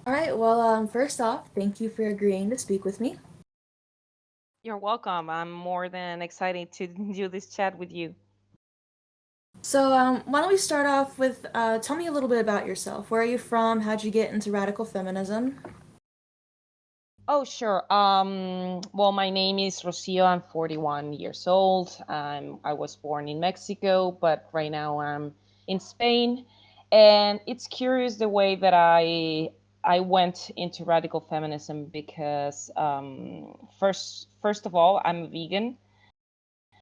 All right, well, first off, thank you for agreeing to speak with me. You're welcome. I'm more than excited to do this chat with you. So, why don't we start off with tell me a little bit about yourself. Where are you from? How'd you get into radical feminism? Oh, sure. Well, my name is Rocio. I'm 41 years old. I was born in Mexico, but right now I'm in Spain. And it's curious the way that I went into radical feminism because first of all, I'm a vegan.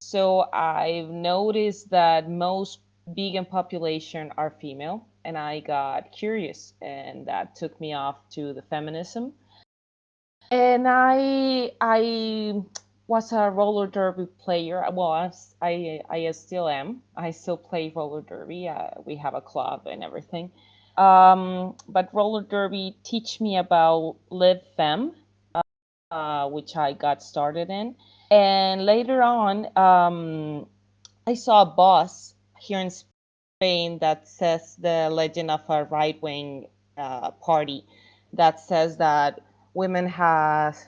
So I've noticed that most vegan population are female, and I got curious, and that took me off to the feminism. And I was a roller derby player. Well, I still am. I still play roller derby. We have a club and everything. But roller derby teach me about live fem, which I got started in. And later on, I saw a bus here in Spain that says the legend of a right wing party that says that women have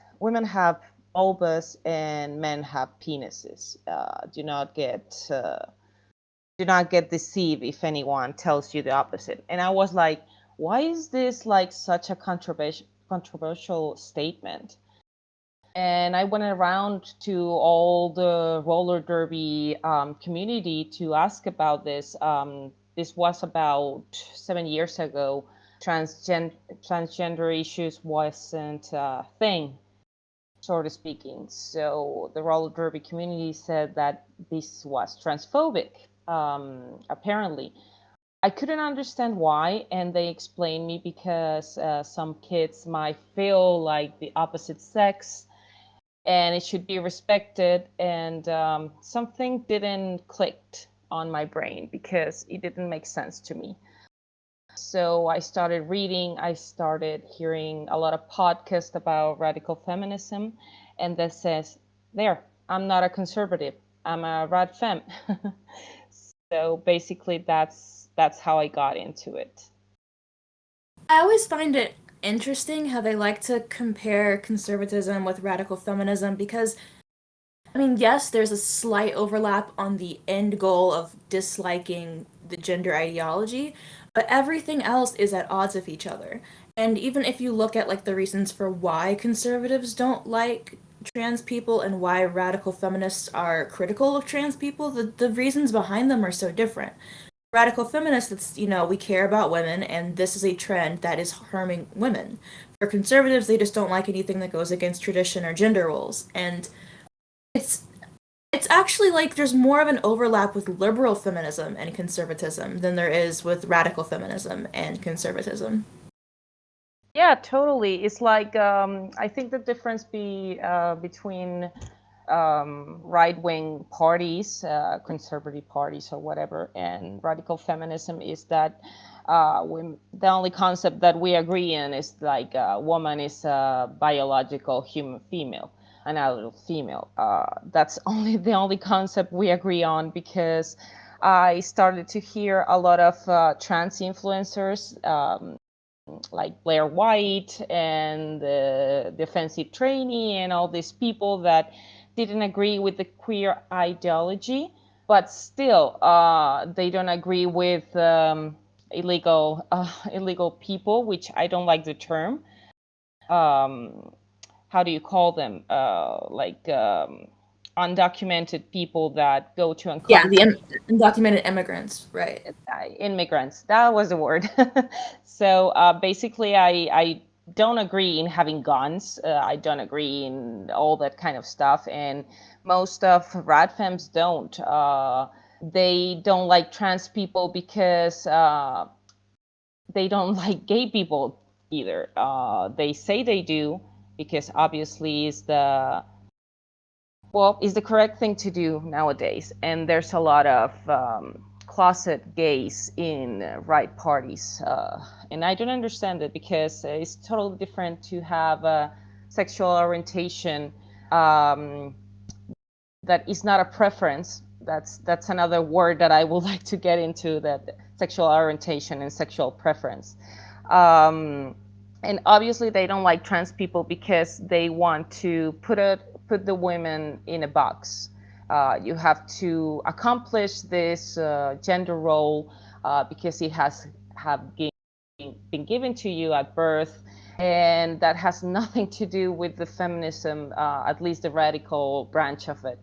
vulvas and men have penises. Do not get deceived if anyone tells you the opposite. And I was like, why is this like such a controversial statement? And I went around to all the roller derby community to ask about this. This was about 7 years ago. Transgender issues wasn't a thing, sort of speaking. So the roller derby community said that this was transphobic. Apparently, I couldn't understand why, and they explained me because some kids might feel like the opposite sex and it should be respected. And something didn't click on my brain because it didn't make sense to me. So I started reading, I started hearing a lot of podcasts about radical feminism, and that says, there, I'm not a conservative, I'm a Radfem. So basically, that's how I got into it. I always find it interesting how they like to compare conservatism with radical feminism because, I mean, yes, there's a slight overlap on the end goal of disliking the gender ideology, but everything else is at odds with each other. And even if you look at like the reasons for why conservatives don't like trans people and why radical feminists are critical of trans people, the reasons behind them are so different. Radical feminists, it's, we care about women and this is a trend that is harming women. For conservatives, they just don't like anything that goes against tradition or gender roles. And it's it's actually like there's more of an overlap with liberal feminism and conservatism than there is with radical feminism and conservatism. Yeah, totally. It's like I think the difference between right wing parties, conservative parties, or whatever, and radical feminism is that the only concept that we agree in is like a woman is a biological human female, an adult female. That's only the only concept we agree on because I started to hear a lot of trans influencers. Like Blair White and the offensive trainee and all these people that didn't agree with the queer ideology, but still they don't agree with illegal people, which I don't like the term. Um, how do you call them? Undocumented people that go to Yeah, the uncountry undocumented immigrants, right? immigrants. That was the word. So basically, I don't agree in having guns. I don't agree in all that kind of stuff, and most of radfems don't. They don't like trans people because they don't like gay people either. They say they do because obviously is the correct thing to do nowadays. And there's a lot of closet gays in right parties. And I don't understand it because it's totally different to have a sexual orientation um, that is not a preference. That's another word that I would like to get into, that sexual orientation and sexual preference. Um, And obviously they don't like trans people because they want to put the women in a box. You have to accomplish this gender role because it has have been given to you at birth, and that has nothing to do with the feminism, at least the radical branch of it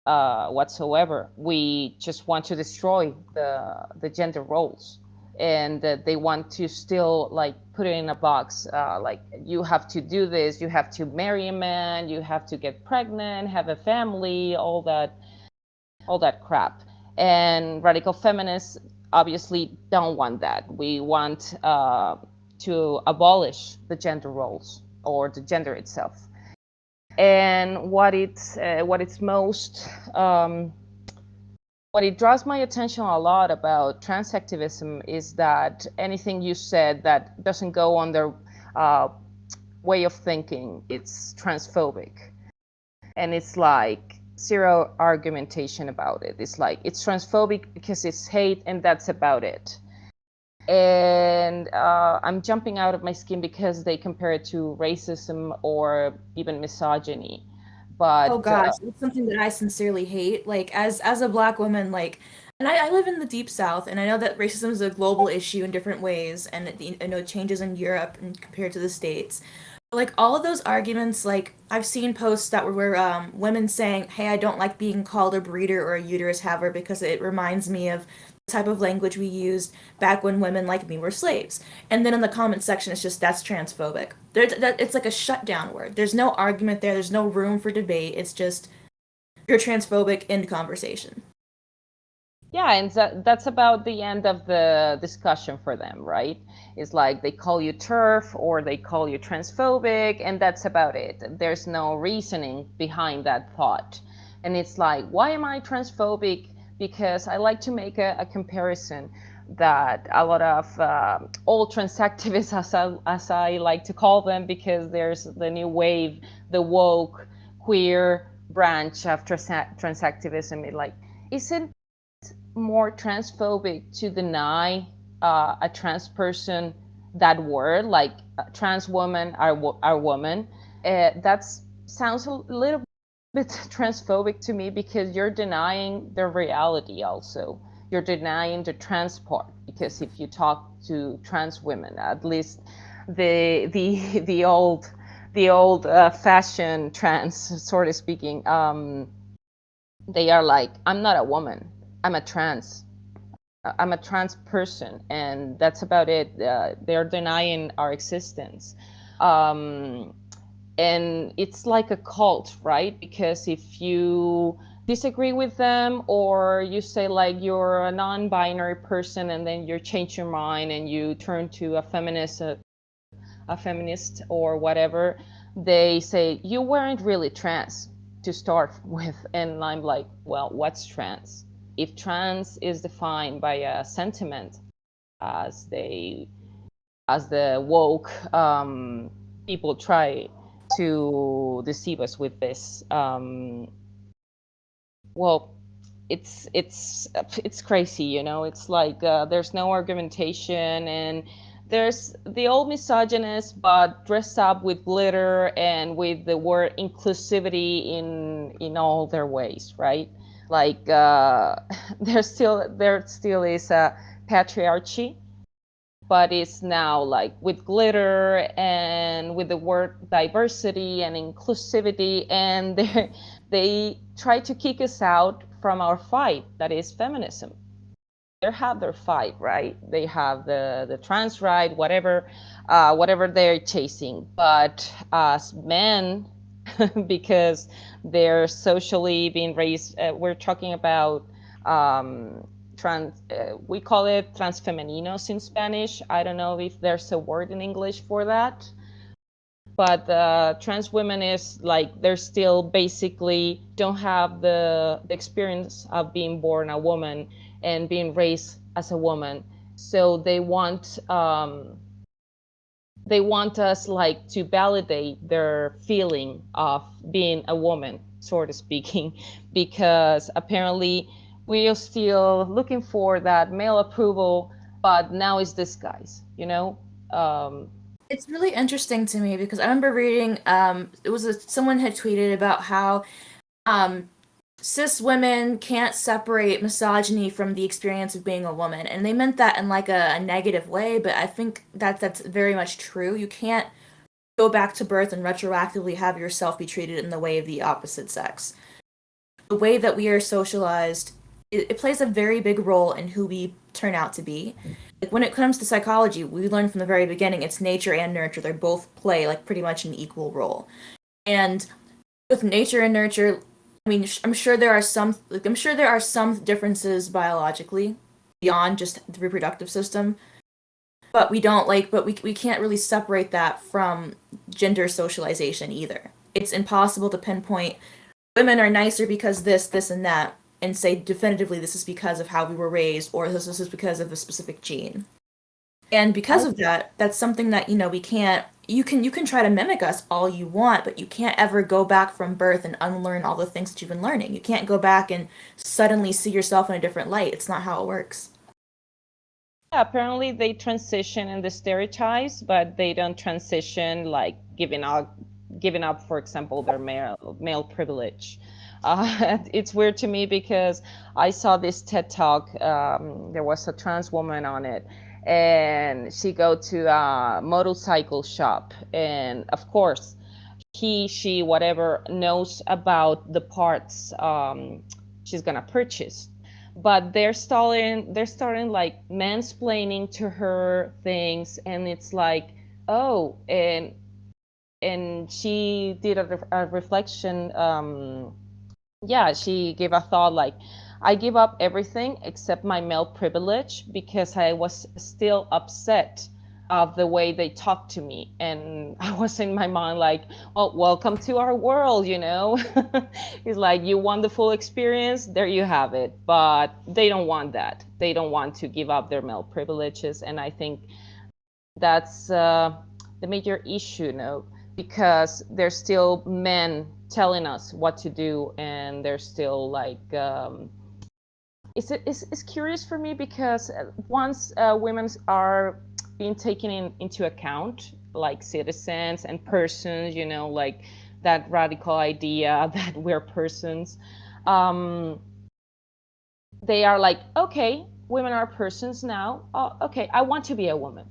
whatsoever. We just want to destroy the gender roles, and they want to still like put it in a box. Like you have to do this, you have to marry a man, you have to get pregnant, have a family, all that crap. And radical feminists obviously don't want that. We want to abolish the gender roles or the gender itself. And what it's most what it draws my attention a lot about trans activism is that anything you said that doesn't go on their uh, way of thinking, it's transphobic. And it's like zero argumentation about it. It's like it's transphobic because it's hate, and that's about it. And I'm jumping out of my skin because they compare it to racism or even misogyny. Oh But gosh, it's something that I sincerely hate. Like as a black woman, like, and I live in the deep South, and I know that racism is a global issue in different ways, and I know it changes in Europe and compared to the States. But, like all of those arguments, like I've seen posts that were women saying, "Hey, I don't like being called a breeder or a uterus haver because it reminds me of the type of language we used back when women like me were slaves." And then in the comment section, it's just that's transphobic. It's like a shutdown word. There's no argument there. There's no room for debate. It's just you're transphobic. End conversation. yeah, and that's about the end of the discussion for them, right? It's like they call you turf or they call you transphobic, and that's about it. There's no reasoning behind that thought. And it's like, why am I transphobic? Because I like to make a comparison that a lot of old trans activists, as I like to call them, because there's the new wave, the woke, queer branch of trans activism, it like, isn't more transphobic to deny a trans person that word, like trans woman are woman. That sounds a little bit transphobic to me because you're denying the reality also. You're denying the trans part because if you talk to trans women, at least the old fashion trans, sort of speaking, they are like, I'm not a woman, I'm a trans. I'm a trans person, and that's about it. They're denying our existence. Um, and it's like a cult, right? Because if you disagree with them or you say like you're a non-binary person and then you change your mind and you turn to a feminist or whatever, they say you weren't really trans to start with. And I'm like, well, what's trans? If trans is defined by a sentiment, as they as the woke people try to deceive us with this, well, it's crazy, you know. It's like there's no argumentation, and there's the old misogynist but dressed up with glitter and with the word inclusivity in all their ways, right? Like there still is a patriarchy, but it's now like with glitter and with the word diversity and inclusivity, and they try to kick us out from our fight that is feminism. They have their fight, right? They have the trans right, whatever they're chasing. But as men, because they're socially being raised, we're talking about we call it transfemeninos in Spanish. I don't know if there's a word in English for that, but trans women is like they're still basically don't have the experience of being born a woman and being raised as a woman, so they want us like to validate their feeling of being a woman, sort of speaking, because apparently we are still looking for that male approval, but now it's disguise, you know. It's really interesting to me because I remember reading someone had tweeted about how um cis women can't separate misogyny from the experience of being a woman, and they meant that in like a negative way, but I think that that's very much true. You can't go back to birth and retroactively have yourself be treated in the way of the opposite sex. The way that we are socialized, it plays a very big role in who we turn out to be. Like when it comes to psychology, we learned from the very beginning it's nature and nurture. They both play like pretty much an equal role. And with nature and nurture, I mean, I'm sure there are some differences biologically beyond just the reproductive system, but we can't really separate that from gender socialization either. It's impossible to pinpoint women are nicer because this and that and say definitively this is because of how we were raised or this is because of a specific gene. And because I of that, that's something that, we can't you can try to mimic us all you want, but you can't ever go back from birth and unlearn all the things that you've been learning. You can't go back and suddenly see yourself in a different light. It's not how it works. Yeah, apparently they transition in the stereotypes, but they don't transition like giving up, for example, their male privilege. It's weird to me because I saw this TED talk. There was a trans woman on it, and she go to a motorcycle shop, and of course, he, she, whatever knows about the parts she's gonna purchase, but they're starting like mansplaining to her things, and it's like, oh, and she did a reflection. Yeah, she gave a thought like, I give up everything except my male privilege because I was still upset of the way they talked to me. And I was in my mind like, well, welcome to our world. It's like, you want the full experience, there you have it. But they don't want that. They don't want to give up their male privileges. And I think that's the major issue, because there's still men telling us what to do, and they're still like, it's curious for me because once women are being taken into account, like citizens and persons, like that radical idea that we're persons, um, they are like, okay, women are persons now. Oh, okay, I want to be a woman.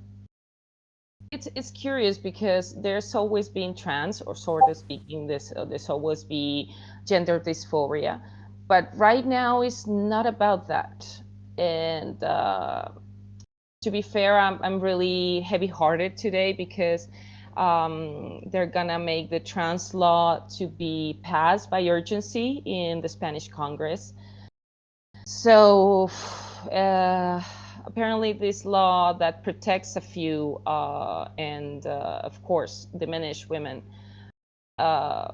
It's curious because there's always been trans, or sort of speaking, there's always be gender dysphoria, but right now it's not about that. And to be fair, I'm really heavy-hearted today because they're gonna make the trans law to be passed by urgency in the Spanish Congress. So apparently, this law that protects a few and, of course, diminish women uh,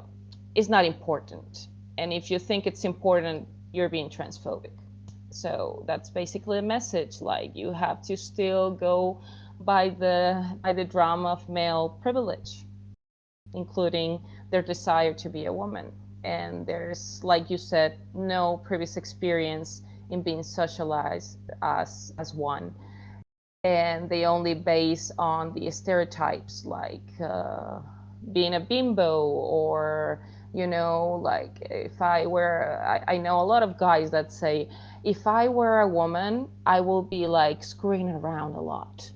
is not important. And if you think it's important, you're being transphobic. So that's basically a message. Like, you have to still go by the drama of male privilege, including their desire to be a woman. And there's, like you said, no previous experience in being socialized as one. And they only base on the stereotypes, like being a bimbo, or, like, if I were, I know a lot of guys that say, if I were a woman, I will be like screwing around a lot.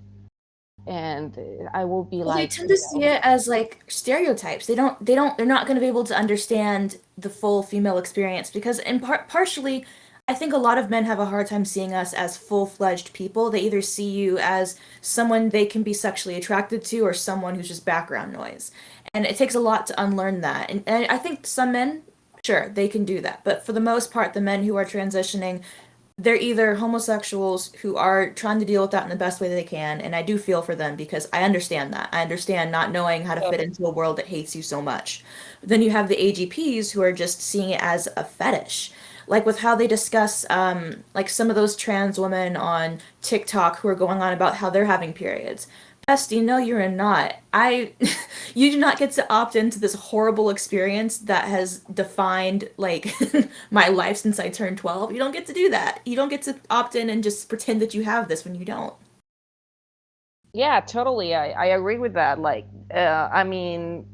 And I will be Well, they like, tend to see it as like stereotypes. They're not going to be able to understand the full female experience because partially, I think a lot of men have a hard time seeing us as full-fledged people. They either see you as someone they can be sexually attracted to or someone who's just background noise. And it takes a lot to unlearn that. And I think some men, sure, they can do that. But for the most part, the men who are transitioning, they're either homosexuals who are trying to deal with that in the best way they can, and I do feel for them because I understand that. I understand not knowing how to fit into a world that hates you so much. But then you have the AGPs who are just seeing it as a fetish. Like with how they discuss, like some of those trans women on TikTok who are going on about how they're having periods. Bestie, no, you're not. You do not get to opt into this horrible experience that has defined like my life since I turned 12. You don't get to do that. You don't get to opt in and just pretend that you have this when you don't. Yeah, totally. I agree with that. Like, I mean,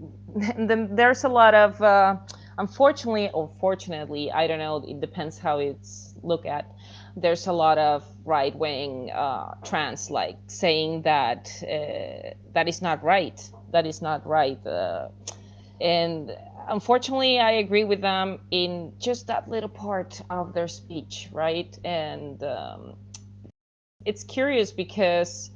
there's a lot of, unfortunately or fortunately, I don't know, it depends how it's looked at. There's a lot of right wing trans, like saying that that is not right. That is not right. And unfortunately, I agree with them in just that little part of their speech, right? And it's curious because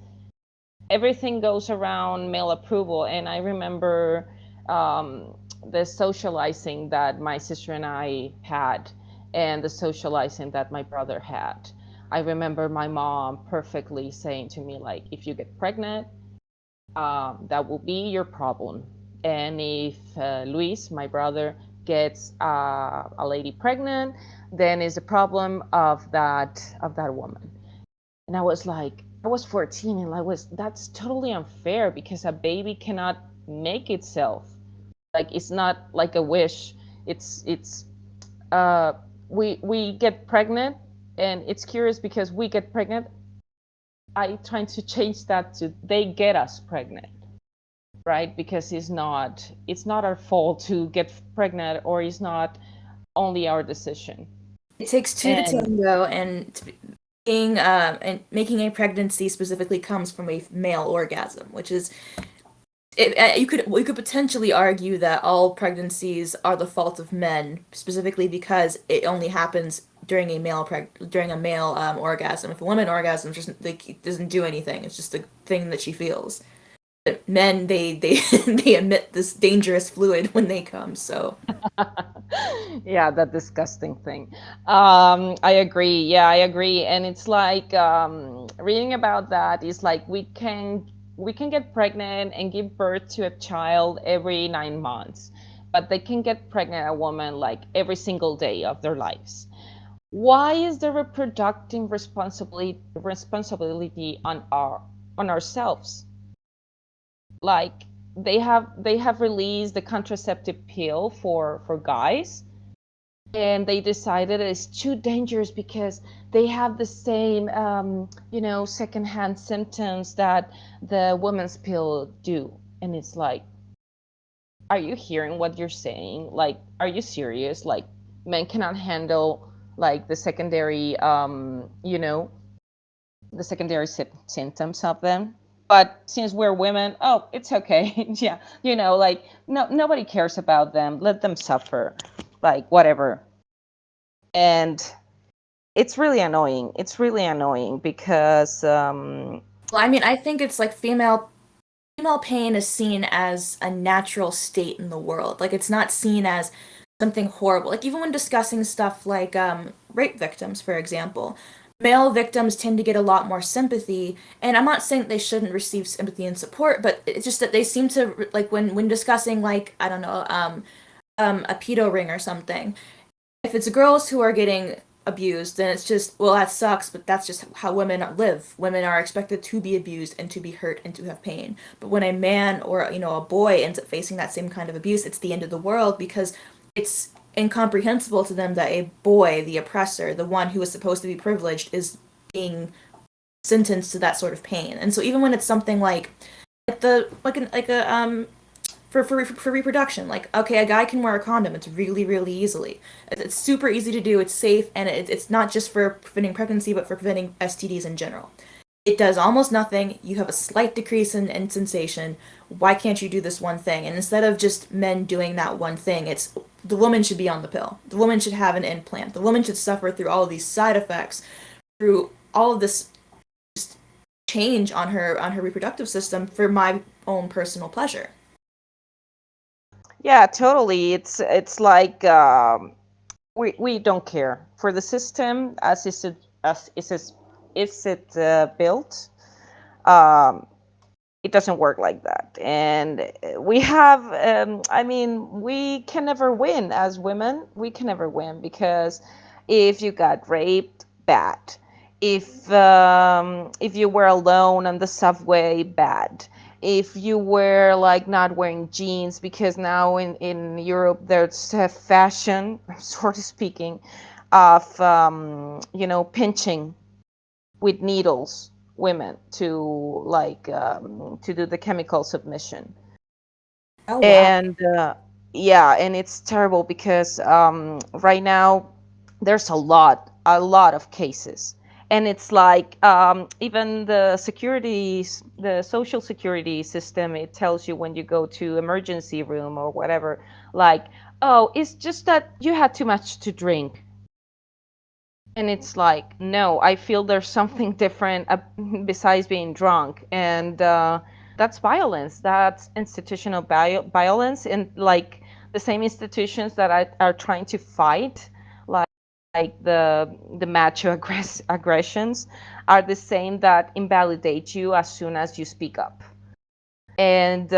everything goes around male approval. And I remember the socializing that my sister and I had, and the socializing that my brother had. I remember my mom perfectly saying to me, like, if you get pregnant, that will be your problem. And if Luis, my brother, gets a lady pregnant, then it's a problem of that woman. And I was like, I was 14, and that's totally unfair because a baby cannot make itself. Like, it's not like a wish. It's uh we get pregnant, and it's curious because we get pregnant. I trying to change that to they get us pregnant, right? Because it's not our fault to get pregnant, or it's not only our decision. It takes two to And tango, and being and making a pregnancy specifically comes from a male orgasm, which is you could potentially argue that all pregnancies are the fault of men, specifically because it only happens during a male orgasm. If a woman orgasms, just like it doesn't do anything. It's just a thing that she feels. But men, they they emit this dangerous fluid when they come. So yeah, that disgusting thing. I agree. Yeah, I agree. And it's like reading about that is like we can get pregnant and give birth to a child every 9 months, but they can get pregnant a woman like every single day of their lives. Why is the reproductive responsibility on ourselves? Like, they have released the contraceptive pill for guys, and they decided it's too dangerous because they have the same secondhand symptoms that the women's pill do. And it's like, are you hearing what you're saying? Like, are you serious? Like, men cannot handle like the secondary symptoms of them. But since we're women, oh, it's okay. Yeah, like, no, nobody cares about them. Let them suffer, like, whatever. And it's really annoying. It's really annoying because well, I mean, I think it's like female pain is seen as a natural state in the world. Like it's not seen as something horrible. Like even when discussing stuff like rape victims, for example, male victims tend to get a lot more sympathy. And I'm not saying they shouldn't receive sympathy and support, but it's just that they seem to like when discussing like I don't know a pedo ring or something, if it's girls who are getting abused, then it's just, well, that sucks, but that's just how women live. Women are expected to be abused and to be hurt and to have pain. But when a man or, a boy ends up facing that same kind of abuse, it's the end of the world because it's incomprehensible to them that a boy, the oppressor, the one who is supposed to be privileged, is being sentenced to that sort of pain. And so even when it's something like the like a for reproduction. Like, okay, a guy can wear a condom. It's really, really easily. It's super easy to do. It's safe, and it's not just for preventing pregnancy, but for preventing STDs in general. It does almost nothing. You have a slight decrease in sensation. Why can't you do this one thing? And instead of just men doing that one thing, it's the woman should be on the pill. The woman should have an implant. The woman should suffer through all of these side effects, through all of this just change on her reproductive system for my own personal pleasure. yeah, totally. It's like we don't care for the system as is it built. Um, it doesn't work like that, and we have. I mean, we can never win as women. We can never win because if you got raped, bad. If you were alone on the subway, bad. If you were like not wearing jeans, because now in Europe there's a fashion, sort of speaking, of pinching with needles women to to do the chemical submission. Oh wow. And yeah, and it's terrible because right now there's a lot of cases, and it's like even the social security system, it tells you when you go to emergency room or whatever, like, oh, it's just that you had too much to drink. And it's like, no, I feel there's something different besides being drunk. And that's violence. That's institutional violence. And like the same institutions that are trying to fight, like, the macho aggressions, are the same that invalidate you as soon as you speak up. And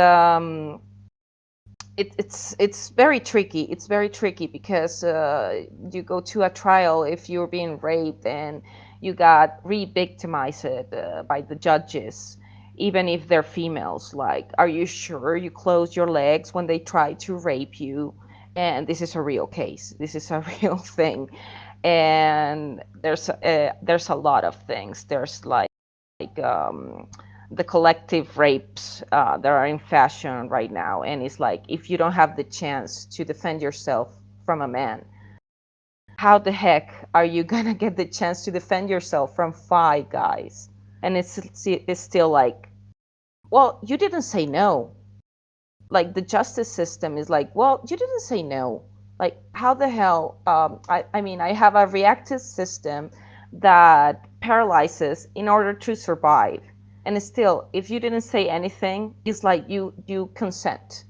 it's very tricky. It's very tricky because you go to a trial if you're being raped and you got re-victimized by the judges, even if they're females. Like, are you sure you close your legs when they try to rape you? And this is a real case. This is a real thing. And there's a lot of things. There's like the collective rapes that are in fashion right now, and it's like, if you don't have the chance to defend yourself from a man, how the heck are you gonna get the chance to defend yourself from five guys? And it's still like, well, you didn't say no. Like, the justice system is like, well, you didn't say no. Like, how the hell? I mean, I have a reactive system that paralyzes in order to survive. And still, if you didn't say anything, it's like you consent.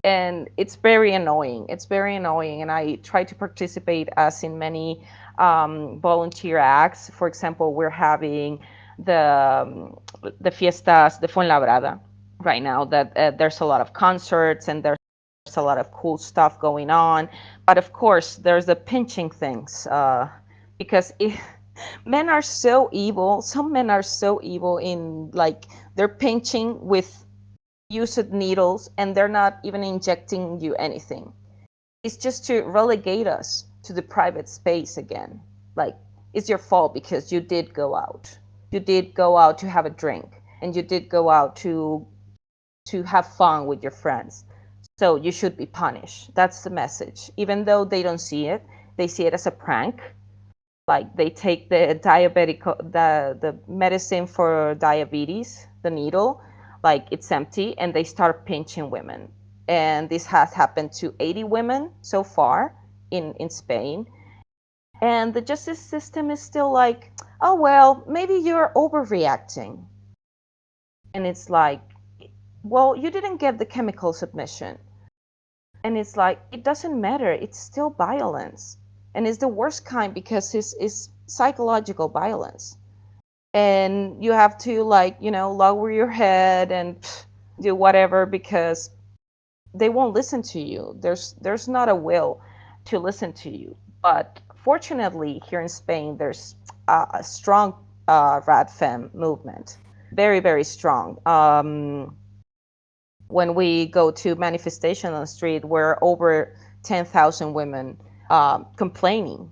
And it's very annoying. It's very annoying. And I try to participate as in many volunteer acts. For example, we're having the fiestas de Fuenlabrada right now, that there's a lot of concerts and there's a lot of cool stuff going on. But of course, there's the pinching things, because men are so evil. Some men are so evil in, like, they're pinching with used needles and they're not even injecting you anything. It's just to relegate us to the private space again. Like, it's your fault because you did go out. You did go out to have a drink, and you did go out to have fun with your friends. So you should be punished. That's the message. Even though they don't see it, they see it as a prank. Like, they take the medicine for diabetes, the needle, like it's empty, and they start pinching women. And this has happened to 80 women so far in Spain. And the justice system is still like, oh, well, maybe you're overreacting. And it's like, well, you didn't get the chemical submission. And it's like, it doesn't matter. It's still violence. And it's the worst kind because it's psychological violence. And you have to, like, lower your head and do whatever, because they won't listen to you. There's not a will to listen to you. But fortunately, here in Spain, there's a strong Radfem movement, very, very strong. When we go to manifestation on the street, we're over 10,000 women complaining.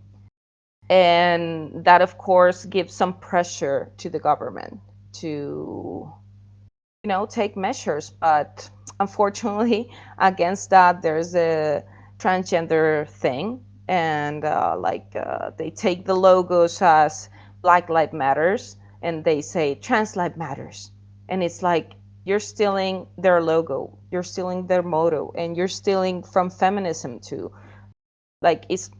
And that, of course, gives some pressure to the government to, take measures. But unfortunately, against that, there's a transgender thing. And they take the logos as Black Lives Matters, and they say Trans Lives Matters. And it's like, you're stealing their logo, you're stealing their motto, and you're stealing from feminism too. Like, it's,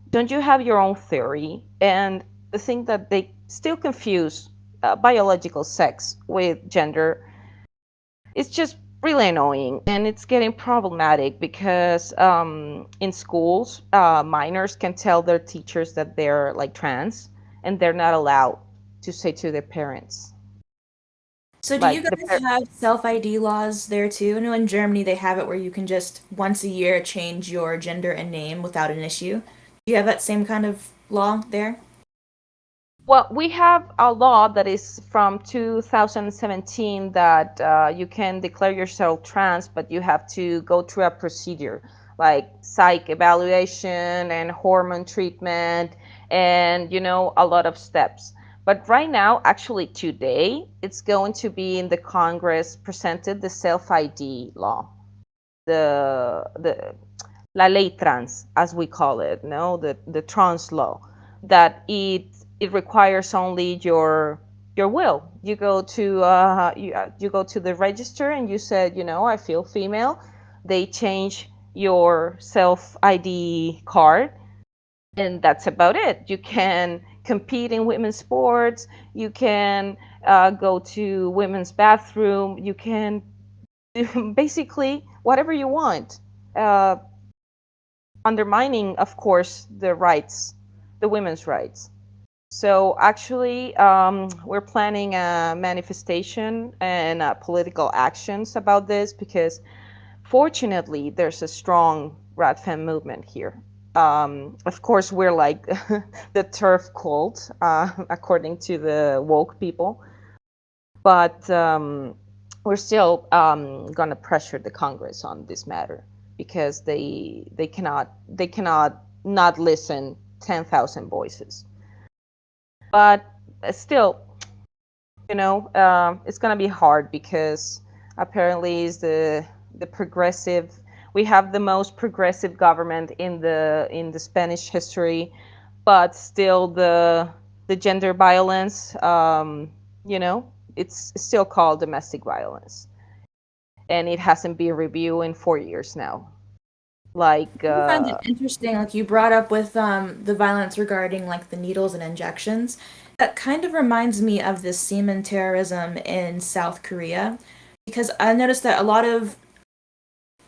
don't you have your own theory? And the thing that they still confuse biological sex with gender, it's just really annoying, and it's getting problematic because in schools, minors can tell their teachers that they're like trans, and they're not allowed to say to their parents. So do you Like, guys have self-ID laws there too? I know in Germany they have it where you can just once a year change your gender and name without an issue. Do you have that same kind of law there? well, we have a law that is from 2017 that you can declare yourself trans, but you have to go through a procedure like psych evaluation and hormone treatment, and a lot of steps. But right now, actually today, it's going to be in the Congress presented the self ID law, the la ley trans, as we call it, no, the trans law, that it requires only your will. You go to you go to the register and you said, I feel female. They change your self ID card, and that's about it. You can compete in women's sports. You can go to women's bathroom. You can do basically whatever you want. Uh, Undermining, of course, the rights, the women's rights. So actually, we're planning a manifestation and political actions about this because, fortunately, there's a strong Radfem movement here. Of course, we're like the turf cult, according to the woke people, but we're still going to pressure the Congress on this matter because they cannot not listen 10,000 voices. But still, it's going to be hard because apparently is the progressive. We have the most progressive government in the Spanish history, but still the gender violence, it's still called domestic violence, and it hasn't been reviewed in 4 years now. Like, I find it interesting, like you brought up with the violence regarding like the needles and injections. That kind of reminds me of the semen terrorism in South Korea, because I noticed that a lot of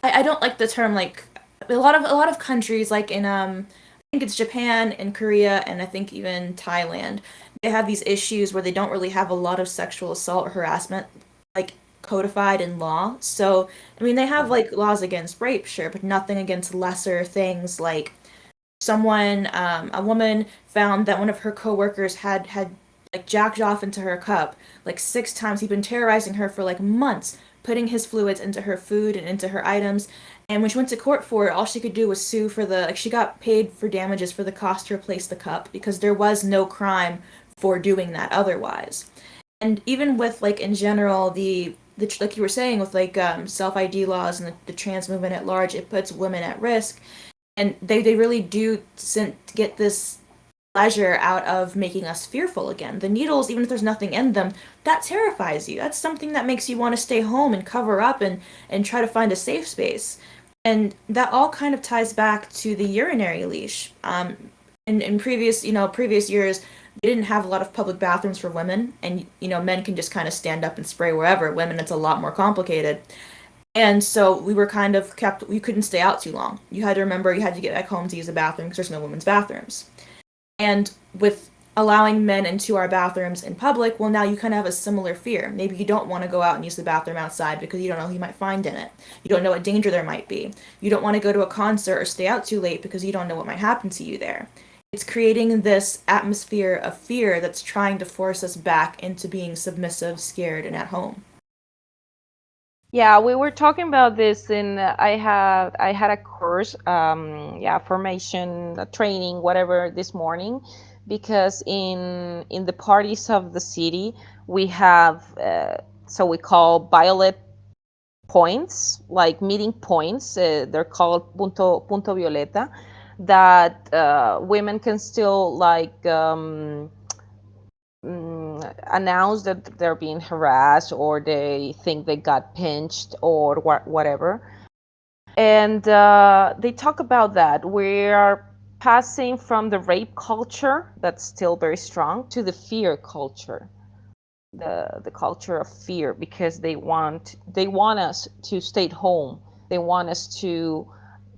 I don't like the term like a lot of countries like in I think it's Japan and Korea and I think even Thailand. They have these issues where they don't really have a lot of sexual assault or harassment like codified in law. So, I mean, they have like laws against rape, sure, but nothing against lesser things like a woman found that one of her coworkers had like jacked off into her cup like 6 times. He'd been terrorizing her for like months, putting his fluids into her food and into her items. And when she went to court for it, all she could do was sue for the like she got paid for damages for the cost to replace the cup because there was no crime for doing that otherwise. And even with like in general the like you were saying with like self ID laws and the trans movement at large, it puts women at risk and they really do get this pleasure out of making us fearful again. The needles, even if there's nothing in them, that terrifies you. That's something that makes you want to stay home and cover up and try to find a safe space. And that all kind of ties back to the urinary leash. In previous years, they didn't have a lot of public bathrooms for women, and men can just kind of stand up and spray wherever. Women, it's a lot more complicated. And so we were kind of kept, we couldn't stay out too long. You had to remember you had to get back home to use the bathroom because there's no women's bathrooms. And with allowing men into our bathrooms in public, well, now you kind of have a similar fear. Maybe you don't want to go out and use the bathroom outside because you don't know who you might find in it. You don't know what danger there might be. You don't want to go to a concert or stay out too late because you don't know what might happen to you there. It's creating this atmosphere of fear that's trying to force us back into being submissive, scared, and at home. yeah, we were talking about this in I had a course, yeah, formation, training, whatever, this morning, because in the parties of the city we have, so we call violet points, like meeting points. They're called punto violeta, that women can still like announce that they're being harassed or they think they got pinched or whatever. And they talk about that. We are passing from the rape culture that's still very strong to the fear culture, the culture of fear, because they want us to stay at home. They want us to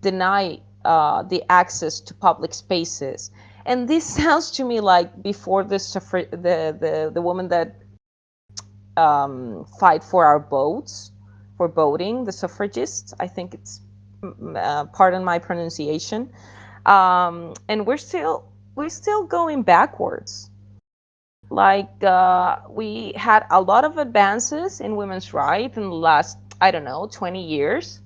deny the access to public spaces. And this sounds to me like before the woman that fight for our votes, for voting, the suffragists. I think it's, pardon my pronunciation. And we're still going backwards. Like, we had a lot of advances in women's rights in the last, I don't know, 20 years,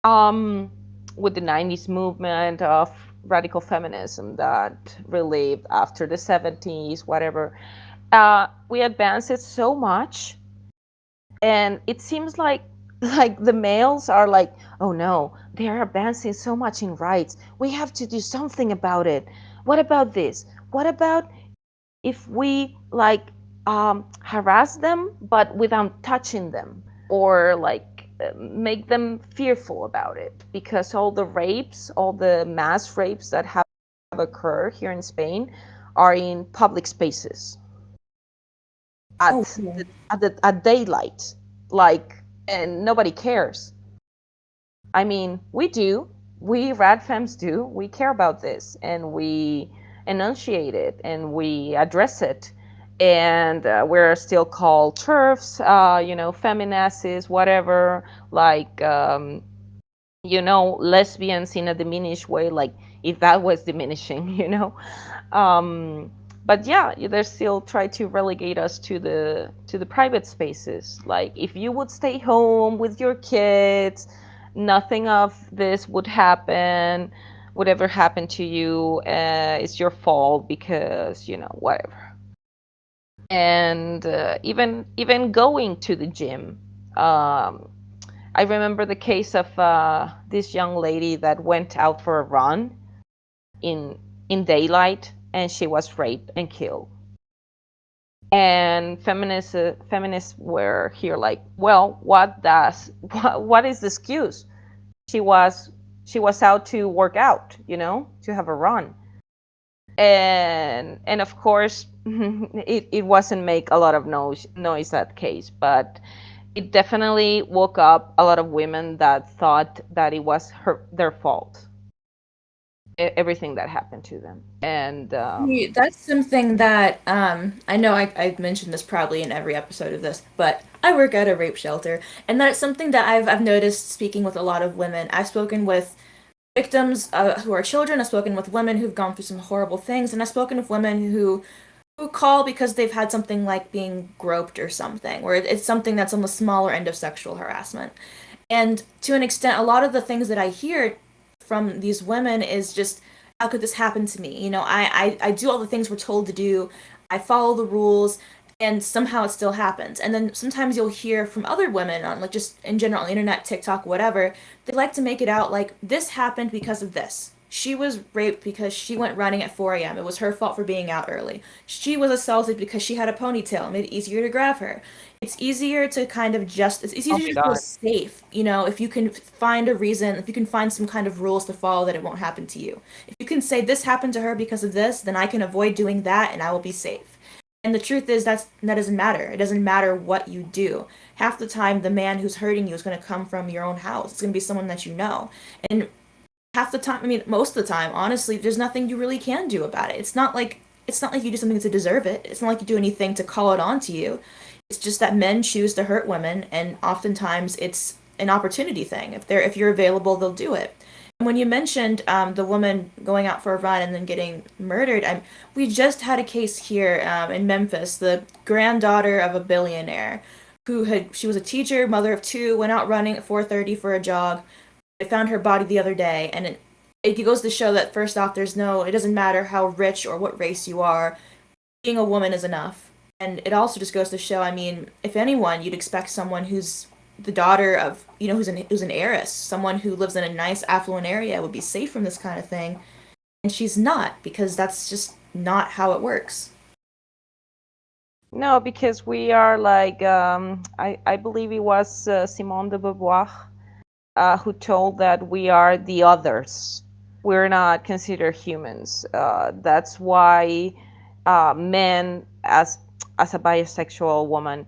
um, with the 90s movement of radical feminism that relived after the 70s, whatever. We advance it so much, and it seems like the males are like, oh no, they are advancing so much in rights, we have to do something about it. What about this? What about if we like harass them but without touching them, or like make them fearful about it, because all the rapes, all the mass rapes that have occurred here in Spain are in public spaces Oh, at yeah. at daylight, like, and nobody cares. I mean, we do. We Radfems do. We care about this, and we enunciate it, and we address it. And we're still called turfs, feminazis, whatever. Like, lesbians in a diminished way, like if that was diminishing, um, but yeah, they still try to relegate us to the private spaces. Like, if you would stay home with your kids, nothing of this would happen, would ever happen to you. It's your fault because whatever. And even going to the gym. Um, I remember the case of this young lady that went out for a run in in daylight, and she was raped and killed. And feminists were here like, well, what is the excuse? She was she was out to work out, to have a run. And of course, it wasn't make a lot of noise that case, but it definitely woke up a lot of women that thought that it was their fault, everything that happened to them. And That's something that I know I've mentioned this probably in every episode of this, but I work at a rape shelter, and that's something that I've noticed speaking with a lot of women. I've spoken with victims who are children. I've spoken with women who've gone through some horrible things, and I've spoken with women who call because they've had something like being groped or something, where it's something that's on the smaller end of sexual harassment. And to an extent, a lot of the things that I hear from these women is just, how could this happen to me? I do all the things we're told to do, I follow the rules, and somehow it still happens. And then sometimes you'll hear from other women on, like, just in general, on the internet, TikTok, whatever, they like to make it out like this happened because of this. She was raped because she went running at 4 a.m. It was her fault for being out early. She was assaulted because she had a ponytail. It made it easier to grab her. It's easier to kind of just, it's oh easier my to feel god. safe, if you can find a reason, if you can find some kind of rules to follow that it won't happen to you. If you can say this happened to her because of this, then I can avoid doing that and I will be safe. And the truth is that doesn't matter. It doesn't matter what you do. Half the time, the man who's hurting you is going to come from your own house. It's going to be someone that you know. And half the time, I mean, most of the time, honestly, there's nothing you really can do about it. It's not like you do something to deserve it. It's not like you do anything to call it on to you. It's just that men choose to hurt women, and oftentimes it's an opportunity thing. If you're available, they'll do it. And when you mentioned the woman going out for a run and then getting murdered, we just had a case here in Memphis. The granddaughter of a billionaire she was a teacher, mother of two, went out running at 4:30 for a jog. I found her body the other day, and it goes to show that first off, it doesn't matter how rich or what race you are, being a woman is enough. And it also just goes to show, I mean, if anyone, you'd expect someone who's the daughter of, who's an heiress, someone who lives in a nice affluent area would be safe from this kind of thing. And she's not, because that's just not how it works. No, because we are like, I believe it was Simone de Beauvoir who told that we are the others. We're not considered humans. That's why men, as a bisexual woman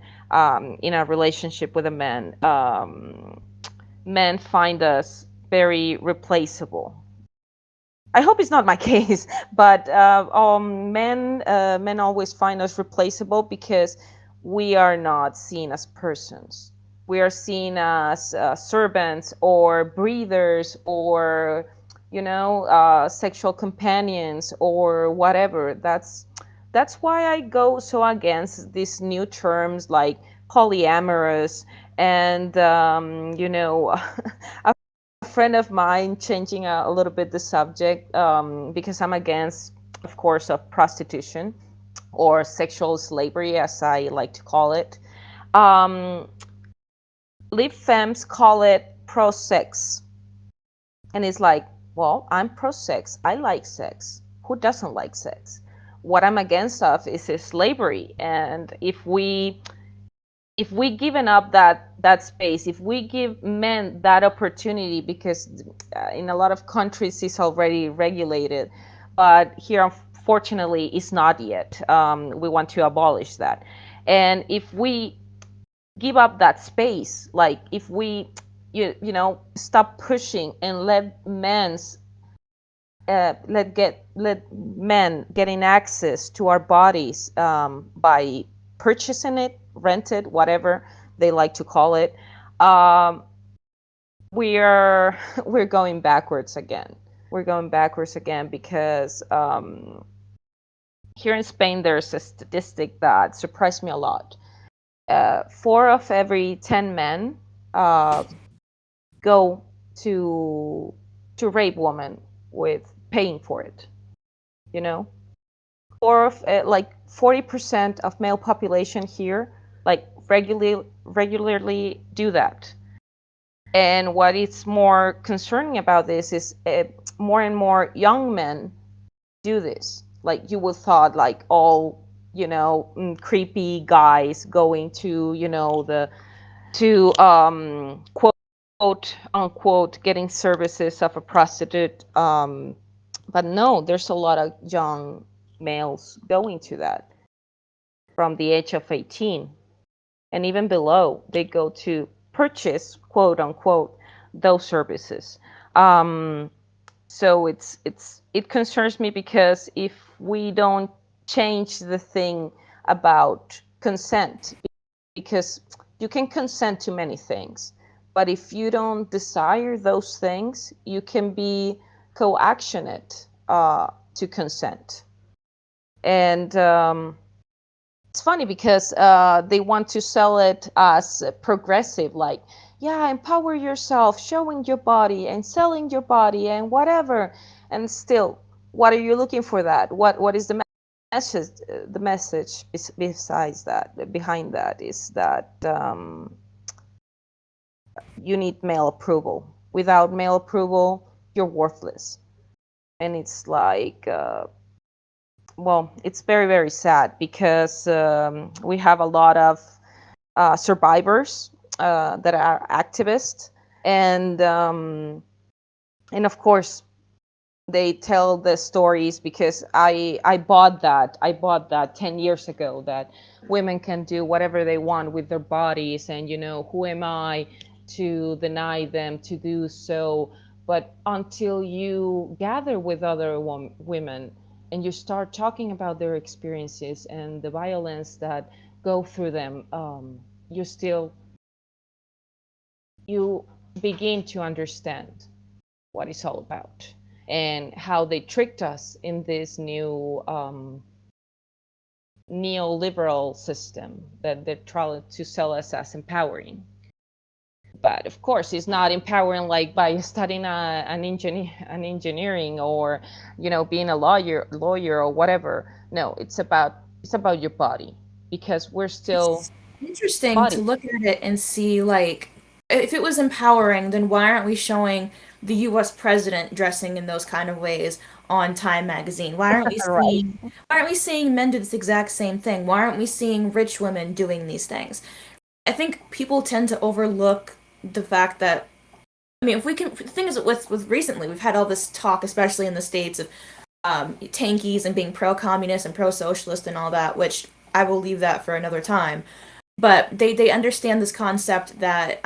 in a relationship with a man, men find us very replaceable. I hope it's not my case, but men always find us replaceable because we are not seen as persons. We are seen as servants or breeders or sexual companions or whatever. That's why I go so against these new terms like polyamorous and a friend of mine changing a little bit the subject because I'm against, of course, of prostitution. or sexual slavery, as I like to call it. Um, Lib Fems call it pro sex. And it's like, well, I'm pro sex. I like sex. Who doesn't like sex? What I'm against of is slavery. And if we given up that space, if we give men that opportunity, because in a lot of countries it's already regulated, but here unfortunately it's not yet. We want to abolish that, and if we give up that space, like if we stop pushing and let men getting access to our bodies by purchasing it, rented, whatever they like to call it, um, we're we're going backwards again. We're going backwards again because here in Spain there's a statistic that surprised me a lot. 4 of every 10 men uh, go to rape women with paying for it. You know, or like 40% of male population here like regularly do that. And what is more concerning about this is more and more young men do this. Like you would thought like all creepy guys going to the to quote unquote getting services of a prostitute, but no, there's a lot of young males going to that from the age of 18 and even below. They go to purchase, quote unquote, those services. Um, so it concerns me because if we don't change the thing about consent, because you can consent to many things, but if you don't desire those things, you can be coactionate to consent. And it's funny because they want to sell it as progressive, like, yeah, empower yourself, showing your body and selling your body and whatever. And still, what are you looking for that? What is the message? The message besides that, behind that, is that you need male approval. Without male approval, you're worthless. And it's like, well, it's very, very sad because we have a lot of survivors that are activists, and of course they tell the stories because I bought that 10 years ago, that women can do whatever they want with their bodies, and who am I to deny them to do so. But until you gather with other women and you start talking about their experiences and the violence that go through them, you still you begin to understand what it's all about and how they tricked us in this new neoliberal system that they're trying to sell us as empowering. But of course, it's not empowering like by studying an engineering, or being a lawyer or whatever. No, it's about your body, because we're still It's interesting to body. look at it and see, like, if it was empowering, then why aren't we showing the US president dressing in those kind of ways on Time magazine? Right. Why aren't we seeing men do this exact same thing? Why aren't we seeing rich women doing these things? I think people tend to overlook the fact that, I mean, if we can, the thing is with recently, we've had all this talk, especially in the States, of tankies and being pro-communist and pro-socialist and all that, which I will leave that for another time. But they understand this concept that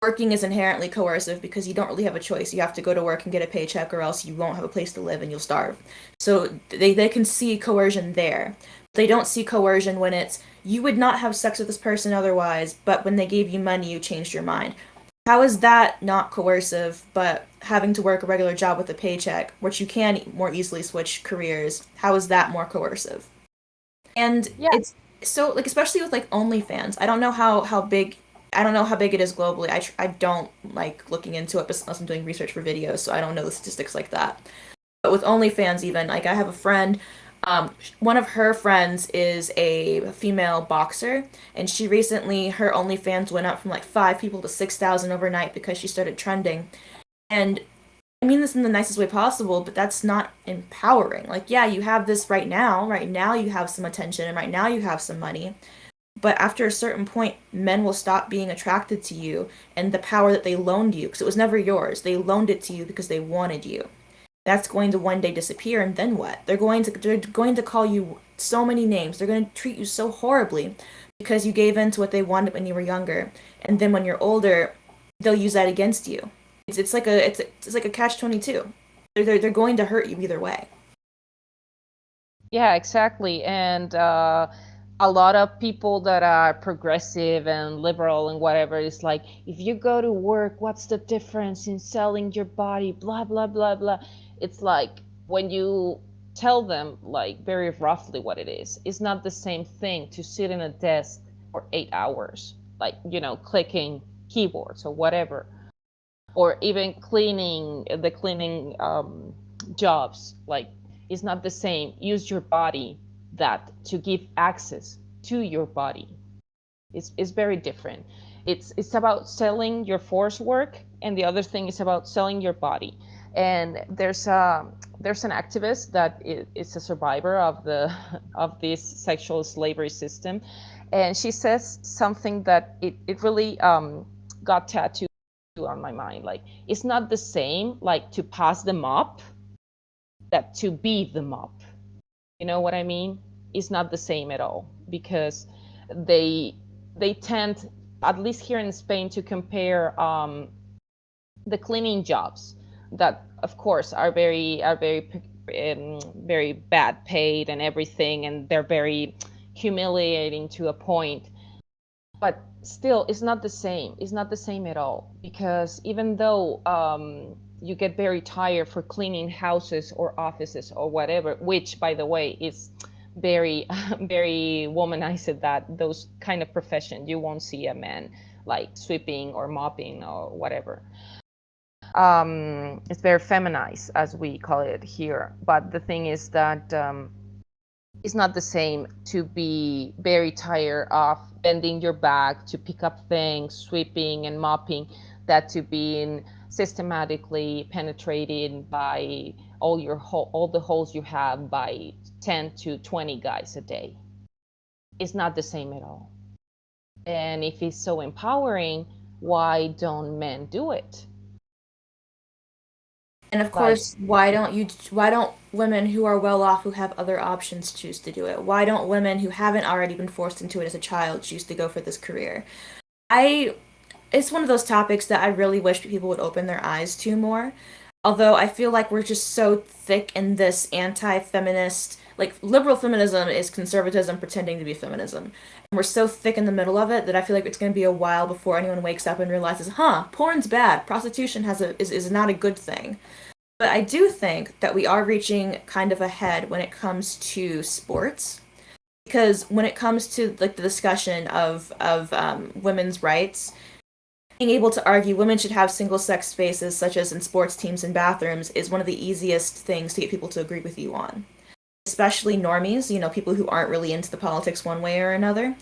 working is inherently coercive because you don't really have a choice. You have to go to work and get a paycheck, or else you won't have a place to live and you'll starve. So they can see coercion there. They don't see coercion when it's you would not have sex with this person otherwise, but when they gave you money, you changed your mind. How is that not coercive, but having to work a regular job with a paycheck, which you can more easily switch careers, how is that more coercive? And Yeah. it's so, like, especially with like OnlyFans. I don't know how big it is globally. I don't like looking into it unless I'm doing research for videos, so I don't know the statistics like that. But with OnlyFans, even like I have a friend. One of her friends is a female boxer, and she recently, her OnlyFans went up from like 5 people to 6,000 overnight because she started trending. And I mean this in the nicest way possible, but that's not empowering. Like, yeah, you have this right now. Right now, you have some attention, and right now, you have some money. But after a certain point, men will stop being attracted to you and the power that they loaned you, because it was never yours. They loaned it to you because they wanted you. That's going to one day disappear, and then what? They're going to call you so many names. They're going to treat you so horribly because you gave in to what they wanted when you were younger, and then when you're older, they'll use that against you. It's like a catch-22. They're going to hurt you either way. Yeah, exactly. And a lot of people that are progressive and liberal and whatever is like, if you go to work, what's the difference in selling your body? Blah, blah, blah, blah. It's like when you tell them, like, very roughly what it is, it's not the same thing to sit in a desk for 8 hours, like, clicking keyboards or whatever, or even cleaning jobs. Like, it's not the same. Use your body that to give access to your body. It's very different. It's about selling your force work, and the other thing is about selling your body. And there's an activist that is a survivor of the of this sexual slavery system, and she says something that it really got tattooed on my mind. Like, it's not the same like to pass the mop that to be the mop. You know what I mean? It's not the same at all, because they they tend, at least here in Spain, to compare the cleaning jobs that, of course, very bad paid and everything, and they're very humiliating to a point. But still, it's not the same. It's not the same at all, because even though you get very tired for cleaning houses or offices or whatever, which, by the way, is very very womanized, that those kind of profession you won't see a man like sweeping or mopping or whatever. It's very feminized, as we call it here. But the thing is that it's not the same to be very tired of bending your back to pick up things, sweeping and mopping, that to being systematically penetrated by all the holes you have by 10 to 20 guys a day. It's not the same at all. And if it's so empowering, why don't men do it? And of Like, course, why don't women who are well off who have other options choose to do it? Why don't women who haven't already been forced into it as a child choose to go for this career? I It's one of those topics that I really wish people would open their eyes to more. Although I feel like we're just so thick in this anti-feminist, like liberal feminism is conservatism pretending to be feminism. And we're so thick in the middle of it that I feel like it's going to be a while before anyone wakes up and realizes, huh, porn's bad. Prostitution is not a good thing. But I do think that we are reaching kind of ahead when it comes to sports. Because when it comes to like the discussion of women's rights, being able to argue women should have single sex spaces, such as in sports teams and bathrooms, is one of the easiest things to get people to agree with you on. Especially normies, people who aren't really into the politics one way or another.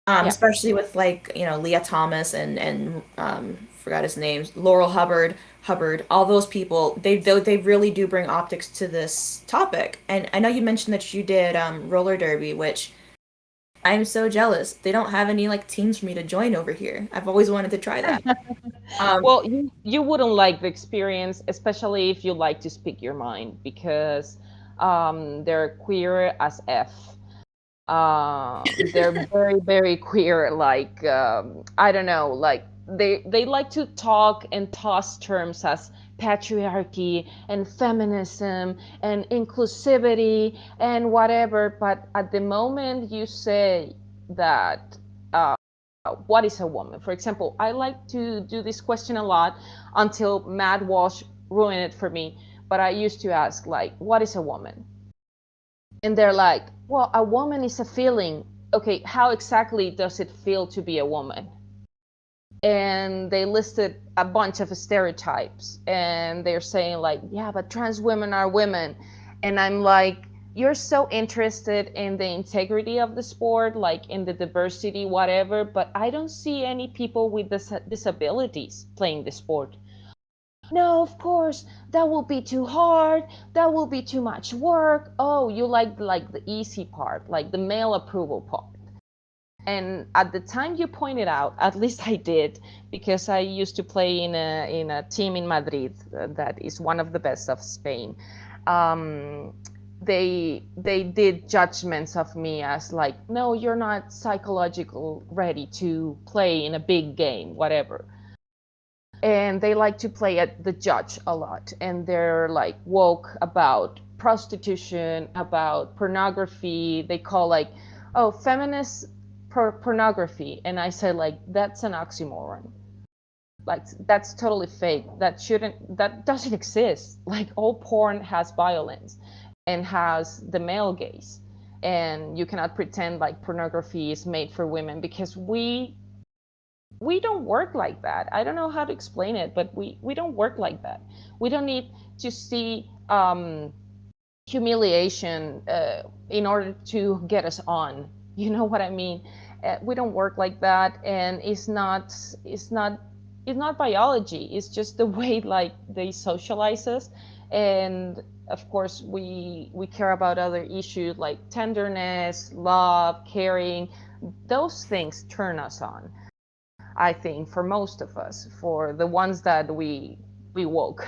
yeah. Especially with like, Leah Thomas and forgot his name, Laurel Hubbard, all those people, they really do bring optics to this topic. And I know you mentioned that you did roller derby, which I'm so jealous. They don't have any like teams for me to join over here. I've always wanted to try that. Um, Well, you wouldn't like the experience, especially if you like to speak your mind, because they're queer as F. They're very, very queer. Like, I don't know, like they like to talk and toss terms as patriarchy and feminism and inclusivity and whatever. But at the moment you say that, what is a woman? For example, I like to do this question a lot until Matt Walsh ruined it for me. But I used to ask, like, what is a woman? And they're like, well, a woman is a feeling. Okay, how exactly does it feel to be a woman? And they listed a bunch of stereotypes, and they're saying, like, yeah, but trans women are women. And I'm like, you're so interested in the integrity of the sport, like in the diversity, whatever, but I don't see any people with disabilities playing the sport. No, of course, that will be too hard. That will be too much work. Oh, you like the easy part, like the male approval part. And at the time you pointed out, at least I did, because I used to play in a team in Madrid that is one of the best of Spain. Um, they did judgments of me as like, no, you're not psychological ready to play in a big game, whatever. And they like to play at the judge a lot, and they're like woke about prostitution, about pornography. They call like, oh, feminist pornography, and I say like, that's an oxymoron. Like, that's totally fake. That doesn't exist. Like, all porn has violence and has the male gaze, and you cannot pretend like pornography is made for women, because we don't work like that. I don't know how to explain it, but we don't work like that. We don't need to see humiliation in order to get us on. You know what I mean? We don't work like that, and it's not biology. It's just the way like they socialize us, and of course we care about other issues like tenderness, love, caring. Those things turn us on, I think, for most of us. For the ones that we woke,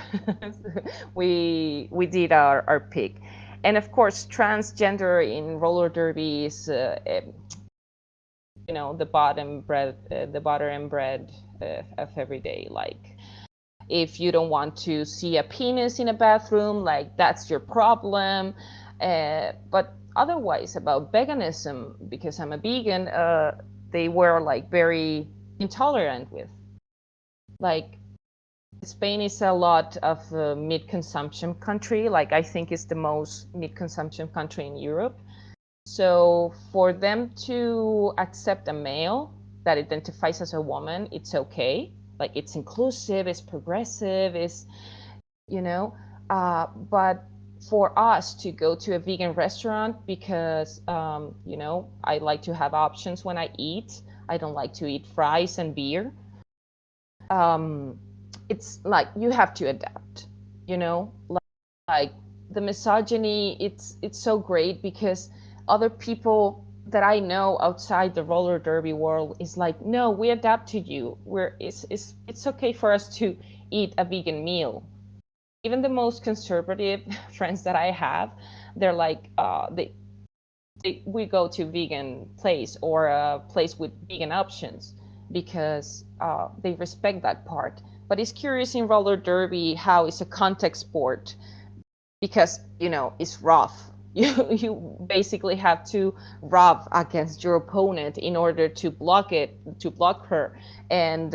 we did our peak. And of course, transgender in roller derby is, the bottom bread of every day. Like, if you don't want to see a penis in a bathroom, like, that's your problem. But otherwise, about veganism, because I'm a vegan, they were like very intolerant with. Like, Spain is a lot of meat consumption country. Like, I think it's the most meat consumption country in Europe. So for them to accept a male that identifies as a woman, it's okay. Like, it's inclusive, it's progressive, it's, you know. But for us to go to a vegan restaurant because, I like to have options when I eat. I don't like to eat fries and beer. Um, it's like you have to adapt, you know. Like, the misogyny, it's so great because other people that I know outside the roller derby world is like, no, we adapt to you. It's okay for us to eat a vegan meal. Even the most conservative friends that I have, they're like, we go to vegan place or a place with vegan options because they respect that part. But it's curious in roller derby how it's a contact sport because it's rough. You basically have to rub against your opponent in order to block her, and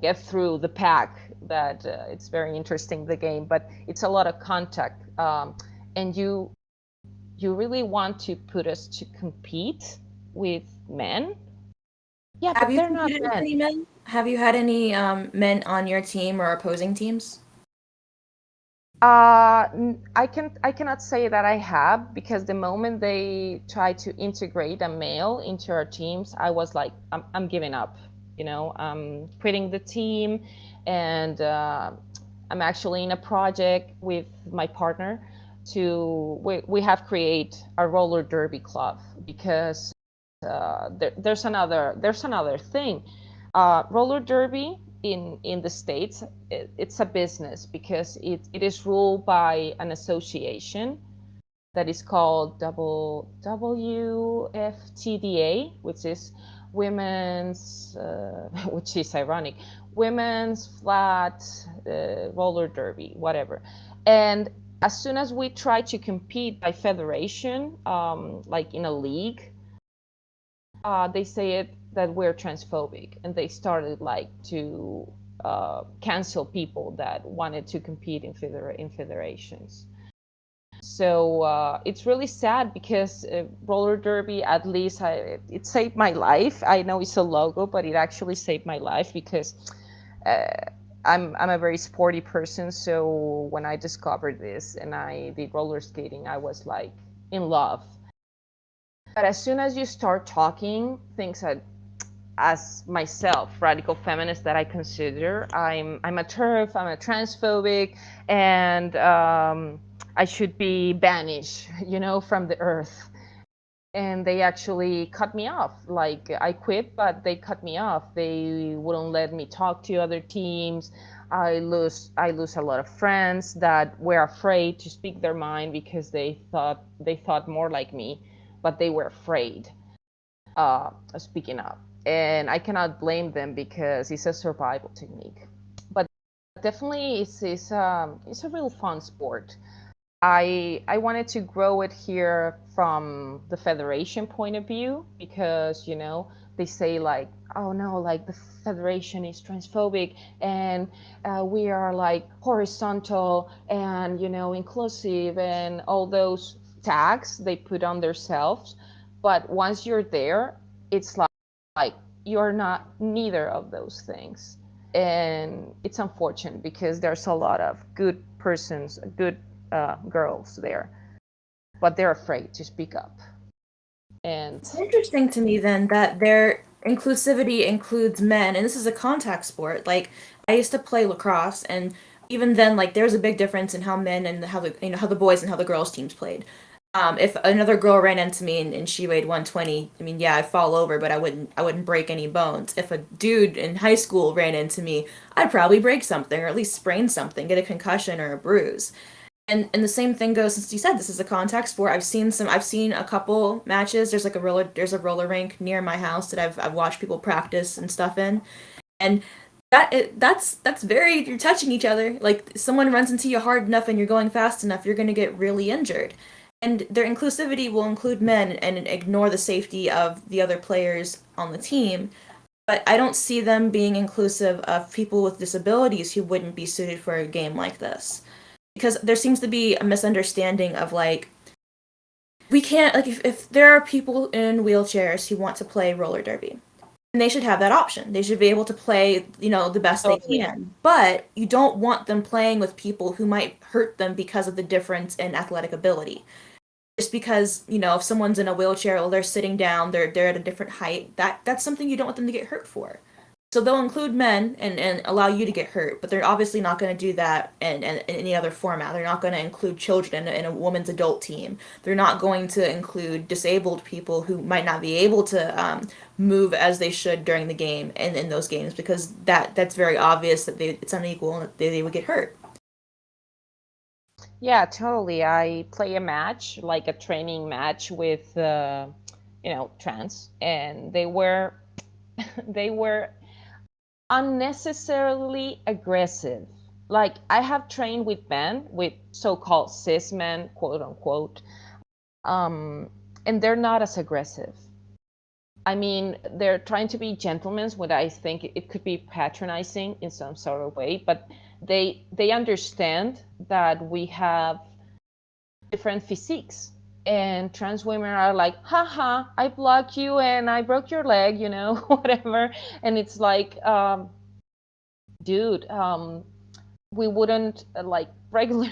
get through the pack. That it's very interesting, the game, but it's a lot of contact, and you really want to put us to compete with men? Yeah, Have but you they're not competed with men. any men? Have you had any men on your team or opposing teams? I cannot say that I have, because the moment they try to integrate a male into our teams, I was like, I'm giving up. I'm quitting the team, and I'm actually in a project with my partner we have create a roller derby club because there's another thing. Roller derby in the States, it's a business because it is ruled by an association that is called WFTDA, which is women's, which is ironic, women's flat roller derby, whatever. And as soon as we try to compete by federation, like in a league, they say it that we're transphobic, and they started like to cancel people that wanted to compete in federations. So it's really sad because roller derby, at least it saved my life. I know it's a logo, but it actually saved my life because uh, I'm a very sporty person. So when I discovered this and I did roller skating, I was like in love. But as soon as you start talking things that, as myself, radical feminist that I consider, I'm a TERF, I'm a transphobic, and I should be banished, from the earth. And they actually cut me off. Like, I quit, but they cut me off. They wouldn't let me talk to other teams. I lose a lot of friends that were afraid to speak their mind because they thought more like me, but they were afraid of speaking up. And I cannot blame them because it's a survival technique. But definitely, it's a real fun sport. I wanted to grow it here from the federation point of view because, they say like, oh no, like the federation is transphobic, and we are like horizontal and, inclusive, and all those tags they put on themselves. But once you're there, it's like you're not neither of those things. And it's unfortunate because there's a lot of good persons, good girls there, but they're afraid to speak up. And It's interesting to me then that their inclusivity includes men, and this is a contact sport. Like I used to play lacrosse, and even then, like there's a big difference in how men and how the boys and how the girls teams played. If another girl ran into me and she weighed 120, I mean, yeah, I'd fall over, but I wouldn't break any bones. If a dude in high school ran into me, I'd probably break something or at least sprain something, get a concussion or a bruise. And the same thing goes, since you said this is a contact sport. I've seen a couple matches. There's a roller rink near my house that I've watched people practice and stuff in. And that's very, you're touching each other. Like someone runs into you hard enough and you're going fast enough, you're gonna get really injured. And their inclusivity will include men and ignore the safety of the other players on the team. But I don't see them being inclusive of people with disabilities who wouldn't be suited for a game like this, because there seems to be a misunderstanding of like we can't, like if there are people in wheelchairs who want to play roller derby, and they should have that option. They should be able to play, the best they totally. can. But you don't want them playing with people who might hurt them because of the difference in athletic ability. Just because, if someone's in a wheelchair or they're sitting down, they're at a different height, that's something you don't want them to get hurt for. So they'll include men and allow you to get hurt, but they're obviously not going to do that in any other format. They're not going to include children in a woman's adult team. They're not going to include disabled people who might not be able to move as they should during the game and in those games, because that's very obvious that it's unequal and that they would get hurt. Yeah, totally. I play a match, like a training match with, trans, and they were unnecessarily aggressive. Like, I have trained with men, with so-called cis men, quote unquote, um, and they're not as aggressive. I mean, they're trying to be gentlemen, what I think it could be patronizing in some sort of way, but they understand that we have different physiques. And trans women are like, haha, I blocked you and I broke your leg, whatever. And it's like, dude, we wouldn't like regular,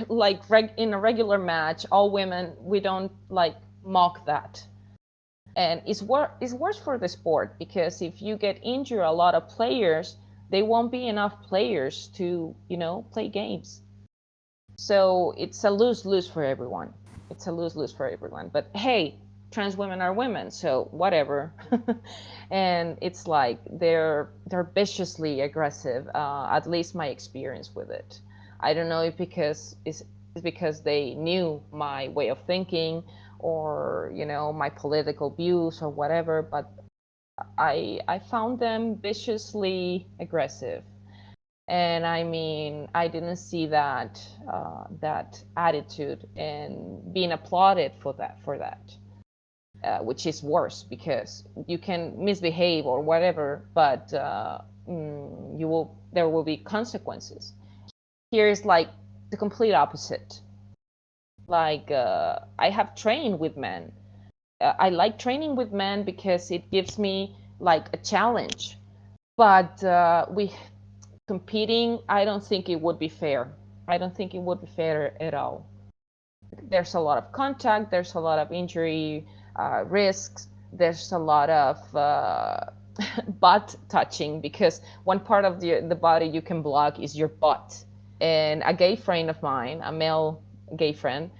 in a regular match, all women, we don't like mock that. And it's worse for the sport, because if you get injured a lot of players, they won't be enough players to play games. So it's a lose-lose for everyone. It's a lose-lose for everyone. But hey, trans women are women, so whatever. And it's like they're viciously aggressive, at least my experience with it. I don't know if because it's because they knew my way of thinking, or my political views or whatever, but I found them viciously aggressive. And I mean, I didn't see that attitude and being applauded for that, which is worse, because you can misbehave or whatever, but there will be consequences. Here is like the complete opposite. Like, I have trained with men. I like training with men because it gives me like a challenge. But we competing, I don't think it would be fair. I don't think it would be fair at all. there's a lot of contact, there's a lot of injury risks, there's a lot of butt touching, because one part of the body you can block is your butt. And a gay friend of mine, a male gay friend,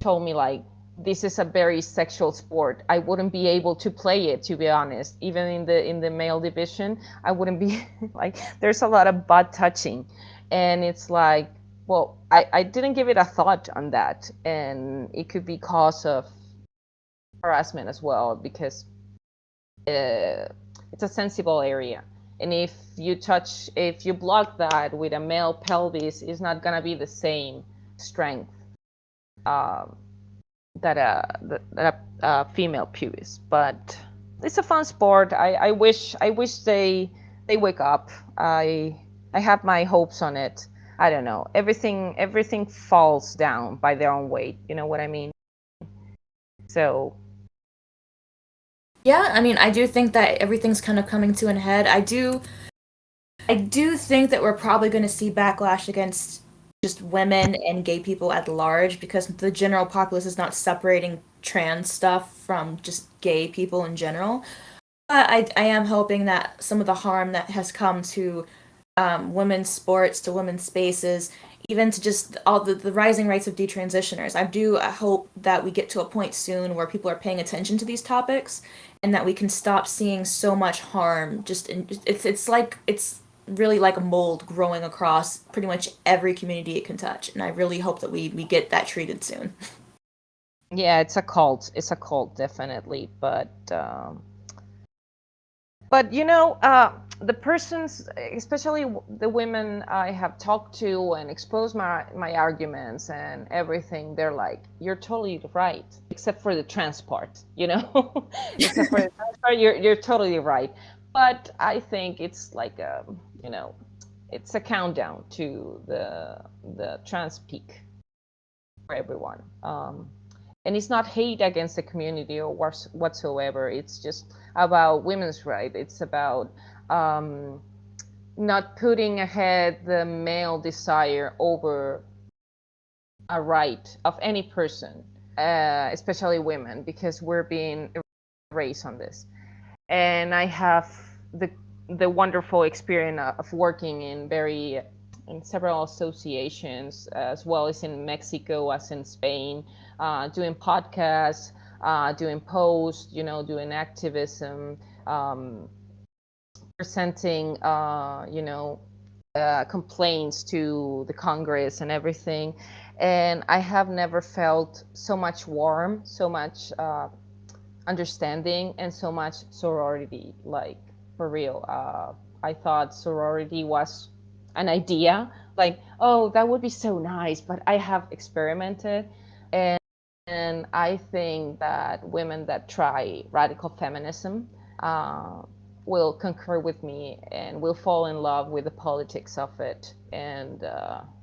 told me like, this is a very sexual sport. I wouldn't be able to play it, to be honest. Even in the male division, I wouldn't be like, there's a lot of butt touching. And it's like, well, I didn't give it a thought on that. And it could be cause of harassment as well, because it's a sensible area. And if you block that with a male pelvis, it's not gonna be the same strength um, that a female pubis. But it's a fun sport. I wish they wake up. I have my hopes on it. I don't know. Everything falls down by their own weight. You know what I mean? So Yeah, I mean, I do think that everything's kind of coming to an head. I do think that we're probably going to see backlash against just women and gay people at large because the general populace is not separating trans stuff from just gay people in general. But I am hoping that some of the harm that has come to women's sports, to women's spaces, even to just all the rising rates of detransitioners. I hope that we get to a point soon where people are paying attention to these topics and that we can stop seeing so much harm. It's like it's really like a mold growing across pretty much every community it can touch. And I really hope that we get that treated soon. yeah, it's a cult. It's a cult, definitely. But you know, the persons, especially the women I have talked to and exposed my arguments and everything, they're like, "You're totally right," except for the trans part, you know, except for the trans part, you're totally right. But I think it's like a, you know, it's a countdown to the trans peak for everyone. And it's not hate against the community or whatsoever. It's just about women's rights. It's about um, not putting ahead the male desire over a right of any person, especially women, because we're being erased on this. And I have the the wonderful experience of working in several associations, as well as in Mexico, as in Spain, doing podcasts, doing posts, you know, doing activism, um, presenting, complaints to the Congress and everything. And I have never felt so much warmth, so much understanding, and so much sorority. Like, for real, I thought sorority was an idea, like, oh, that would be so nice, but I have experimented. And I think that women that try radical feminism uh, will concur with me and will fall in love with the politics of it, and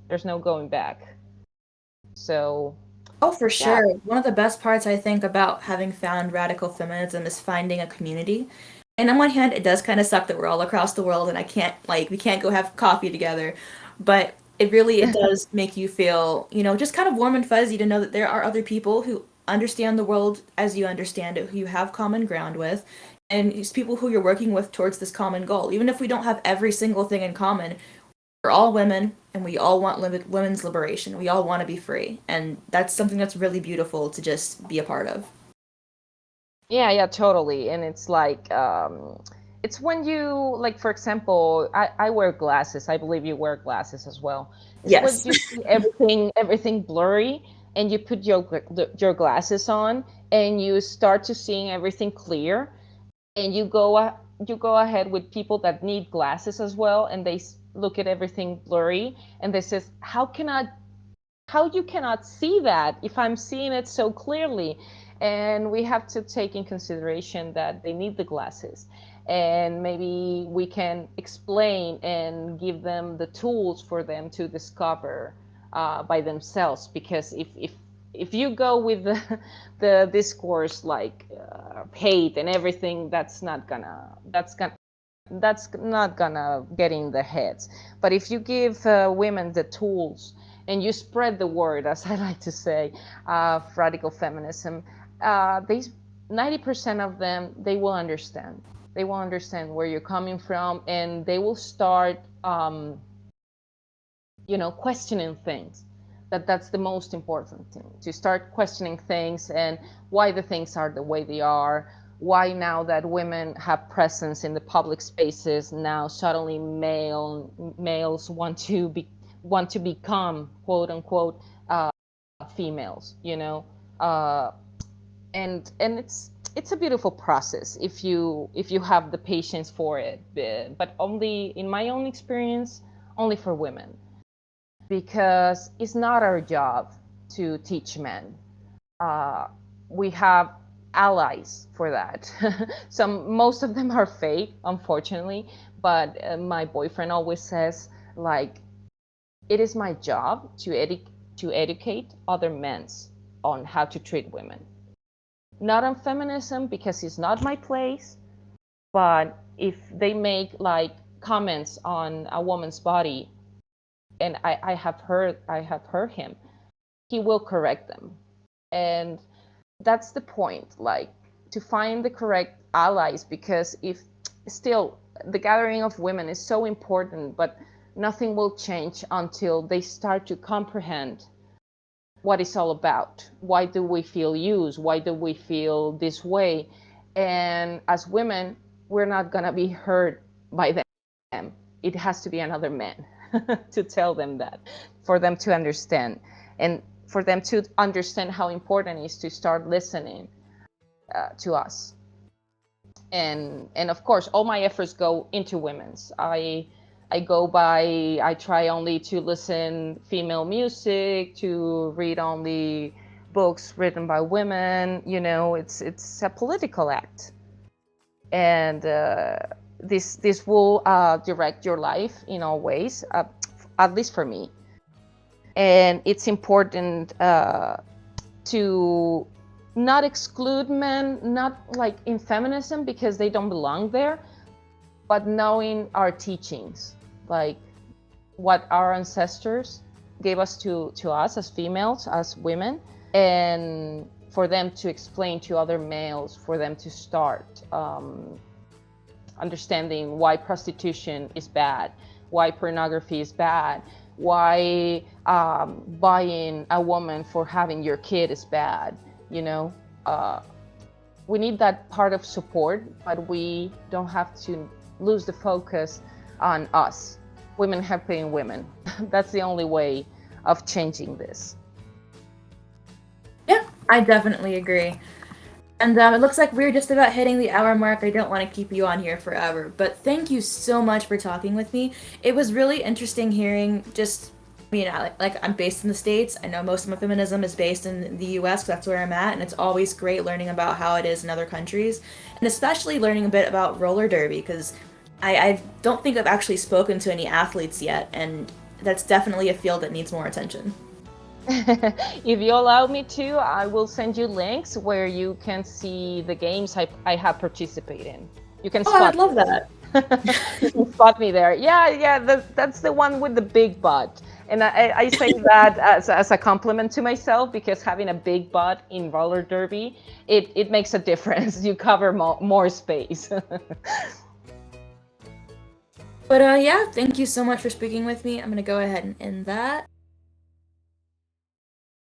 there's no going back. So Oh, for yeah. sure. One of the best parts I think about having found radical feminism is finding a community. And on one hand, it does kind of suck that we're all across the world and I can't like we can't go have coffee together, but it does make you feel, just kind of warm and fuzzy to know that there are other people who understand the world as you understand it, who you have common ground with, and these people who you're working with towards this common goal. Even if we don't have every single thing in common, we're all women and we all want women's liberation. We all want to be free. And that's something that's really beautiful to just be a part of. Yeah, yeah, totally. And it's like, it's when you, like, for example, I wear glasses. I believe you wear glasses as well. It's when Yes. you see everything blurry, and you put your glasses on, and you start to seeing everything clear, and you go ahead with people that need glasses as well, and they look at everything blurry, and they says, how you cannot see that if I'm seeing it so clearly? And we have to take in consideration that they need the glasses, and maybe we can explain and give them the tools for them to discover by themselves. Because if you go with the discourse, like hate and everything, that's not gonna get in their heads. But if you give women the tools and you spread the word, as I like to say, of radical feminism, they 90% of them, they will understand. They will understand where you're coming from, and they will start, questioning things. That's the most important thing, to start questioning things and why the things are the way they are. Why now that women have presence in the public spaces, now suddenly males want to become quote unquote females, uh, and it's a beautiful process if you have the patience for it, but only in my own experience, only for women, because it's not our job to teach men. uh, we have allies for that. Most of them are fake, unfortunately, but my boyfriend always says, like, it is my job to educate other men on how to treat women. Not on feminism, because it's not my place, but if they make like comments on a woman's body, and I have heard him, he will correct them. And that's the point, like, to find the correct allies, because if still the gathering of women is so important, but nothing will change until they start to comprehend what it's all about. Why do we feel used? Why do we feel this way? And as women, we're not gonna be hurt by them. It has to be another man to tell them that, for them to understand, and for them to understand how important it is to start listening to us. And of course, all my efforts go into women's. I try only to listen female music, to read only books written by women. It's a political act, and this will direct your life in all ways, at least for me. And it's important to not exclude men, not like in feminism because they don't belong there, but knowing our teachings, like what our ancestors gave us to us as females, as women, and for them to explain to other males, for them to start understanding why prostitution is bad, why pornography is bad, why buying a woman for having your kid is bad. We need that part of support, but we don't have to lose the focus on us, women helping women. That's the only way of changing this. Yeah, I definitely agree. And it looks like we're just about hitting the hour mark. I don't want to keep you on here forever, but thank you so much for talking with me. It was really interesting hearing just, like I'm based in the States. I know most of my feminism is based in the US, 'cause that's where I'm at, and it's always great learning about how it is in other countries, and especially learning a bit about roller derby, because I don't think I've actually spoken to any athletes yet, and that's definitely a field that needs more attention. If you allow me to, I will send you links where you can see the games I have participated in. You can Oh, spot I'd love that. you can spot me there. Yeah, that's the one with the big butt. And I say that as a compliment to myself, because having a big butt in roller derby, it makes a difference. You cover more space. But yeah, thank you so much for speaking with me. I'm gonna go ahead and end that.